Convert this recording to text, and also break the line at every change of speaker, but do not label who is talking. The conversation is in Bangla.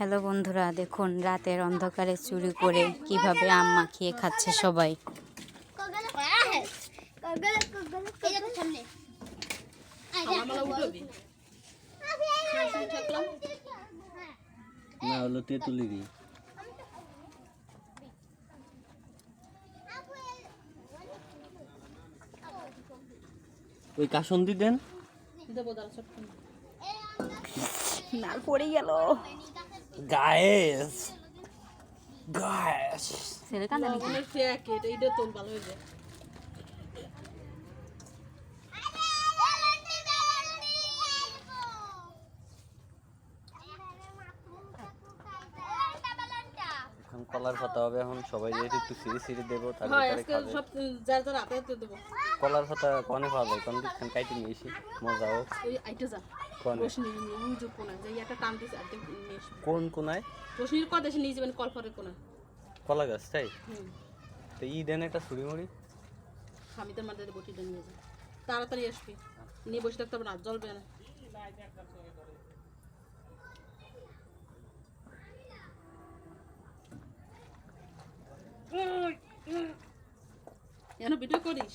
হ্যালো বন্ধুরা, দেখুন রাতের অন্ধকারে চুরি করে কিভাবে আম মাখিয়ে খাচ্ছে সবাই।
না হলো তেঁতুলিরই। ওই কাসন্দি দেন,
নাল পড়ে গেল।
গায়েস গায়েস
ছেলে কান্দে নাকি?
এখন কলার পাতা হবে। এখন সবাই যেহেতু একটু সিঁড়ি সিঁড়ি দেবো, তার ভিতরে খাবে। কলার পাতা কনে পাওয়া যায়? কোন দিকখান কাইতে নিয়ে এসি মজা হোক। কোন কোনায়? কলা গাছ তাই? তো ই দেন একটা ছুরি মুড়ি।
তাড়াতাড়ি আসবি, নিয়ে বসে থাকতে হবে না, জ্বলবে না। ভিডিও করিস?